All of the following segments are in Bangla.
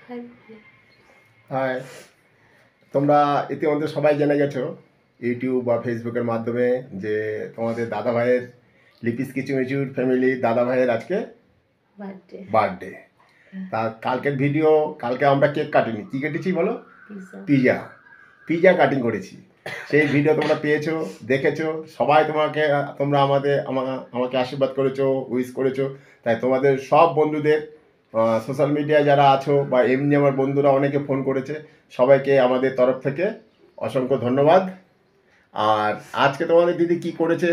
হাই, তোমরা ইতিমধ্যে সবাই জেনে গেছো ইউটিউব বা ফেসবুকের মাধ্যমে যে তোমাদের দাদা ভাইয়ের লিপিস কিচুমিচুর ফ্যামিলি দাদা ভাইয়ের আজকে বার্থডে। তা কালকের ভিডিও, কালকে আমরা কেক কাটিনি, কি কেটেছি বলো? পিজা কাটিং করেছি। সেই ভিডিও তোমরা পেয়েছো, দেখেছো, সবাই তোমরা আমাকে আশীর্বাদ করেছো, উইশ করেছো। তাই তোমাদের সব বন্ধুদের, সোশ্যাল মিডিয়ায় যারা আছো বা এমনি আমার বন্ধুরা অনেকে ফোন করেছে, সবাইকে আমাদের তরফ থেকে অসংখ্য ধন্যবাদ। আর আজকে তোমাদের দিদি কি করেছে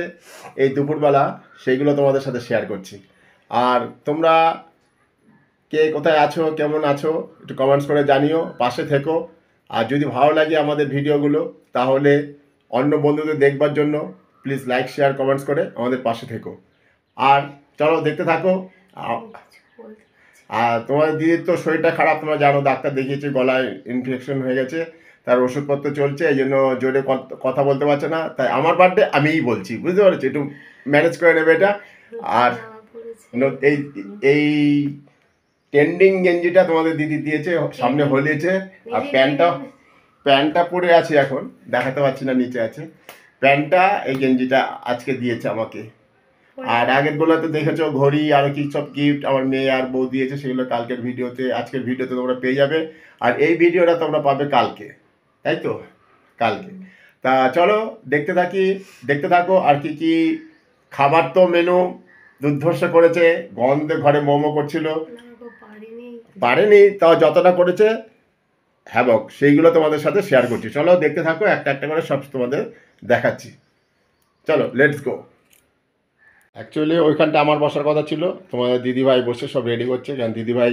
এই দুপুরবেলা, সেইগুলো তোমাদের সাথে শেয়ার করছি। আর তোমরা কে কোথায় আছো, কেমন আছো, একটু কমেন্টস করে জানিও, পাশে থেকো। আর যদি ভালো লাগে আমাদের ভিডিওগুলো, তাহলে অন্য বন্ধুদের দেখবার জন্য প্লিজ লাইক, শেয়ার, কমেন্টস করে আমাদের পাশে থেকো। আর চলো দেখতে থাকো। আর তোমাদের দিদির তো শরীরটা খারাপ, তোমরা জানো, ডাক্তার দেখিয়েছে, গলায় ইনফেকশন হয়ে গেছে, তার ওষুধপত্র চলছে, এই জন্য জোরে কথা বলতে পারছে না। তাই আমার বার্থডে আমিই বলছি, বুঝতে পারছি, একটু ম্যানেজ করে নেবে এটা। আর এই এই ট্রেন্ডিং গেঞ্জিটা তোমাদের দিদি দিয়েছে, সামনে হলিয়েছে। আর প্যান্টটা পরে আছে, এখন দেখাতে পারছি না, নিচে আছে প্যান্টটা। এই গেঞ্জিটা আজকে দিয়েছে আমাকে। আর আগের গুলো তো দেখেছো, ঘড়ি আর কি সব গিফট আমার মেয়ে আর বউ দিয়েছে, সেগুলো কালকের ভিডিওতে, আজকের ভিডিওতে তোমরা পেয়ে যাবে। আর এই ভিডিওটা তোমরা পাবে কালকে, তাই তো? কালকে। তা চলো দেখতে থাকো। আর কি কি খাবার তো মেনু দুর্ধর্ষ করেছে, গন্ধে ঘরে মোমো করছিল, পারেনি, তাও যতটা করেছে হ্যাবক, সেইগুলো তোমাদের সাথে শেয়ার করছি। চলো দেখতে থাকো, একটা একটা করে সব তোমাদের দেখাচ্ছি। চলো লেটস গো। অ্যাকচুয়ালি ওইখানটা আমার বসার কথা ছিল, তোমাদের দিদিভাই বসে সব রেডি করছে, কারণ দিদিভাই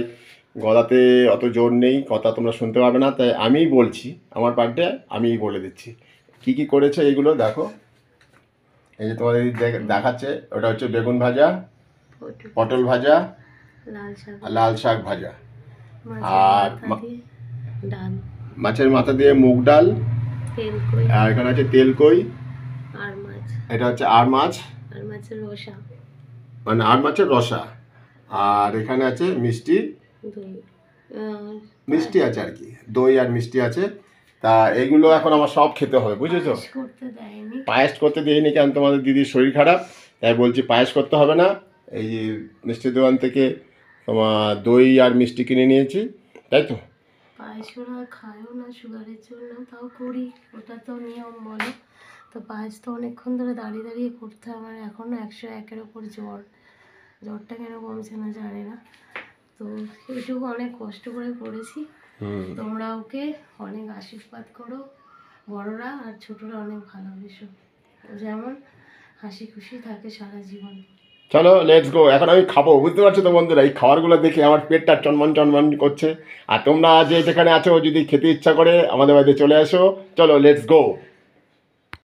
গলাতে অত জোর নেই, কথা তোমরা শুনতে পাবে না, তাই আমিই বলছি, আমার বার্থডে আমিই বলে দিচ্ছি কি কি করেছে এইগুলো দেখো। এই যে তোমাদের দেখাচ্ছে, ওটা হচ্ছে বেগুন ভাজা, পটল ভাজা, লাল শাক ভাজা, আর মাছের মাথা দিয়ে মুগ ডাল, আর এখানে আছে তেলকই, এটা হচ্ছে আর মাছ, মানে আর মাছের রসা, আর এখানে আছে মিষ্টি আছে আর কি, দই আর মিষ্টি আছে। তা এগুলো এখন আমার সব খেতে হবে, বুঝেছো? পায়েস করতে দিইনি, কারণ তোমাদের দিদির শরীর খারাপ, তাই বলছি পায়েস করতে হবে না। এই মিষ্টির দোকান থেকে তোমার দই আর মিষ্টি কিনে নিয়েছি, তাই তো? পায়েস ওরা খায়ও না সুগারের জন্য, তাও করি, ওটা তো নিয়ম বলো। তো পায়েস তো অনেকক্ষণ ধরে দাঁড়িয়ে করতে হয়, আমার এখনও 101-এর ওপর জ্বরটা কেন কমছে না জানি না। তো এটুকু অনেক কষ্ট করে করেছি। তোমরা ওকে অনেক আশীর্বাদ করো, বড়রা আর ছোটরা অনেক ভালোবেসো, যেমন হাসি খুশি থাকে সারা জীবন। চলো লেটস গো। এখন আমি খাবো, বুঝতে পারছো তো বন্ধুরা, এই খাবারগুলো দেখে আমার পেটটা চনমন করছে। আর তোমরা যেখানে আছো, যদি খেতে ইচ্ছা করে আমাদের বাড়িতে চলে আসো। চলো লেটস গো।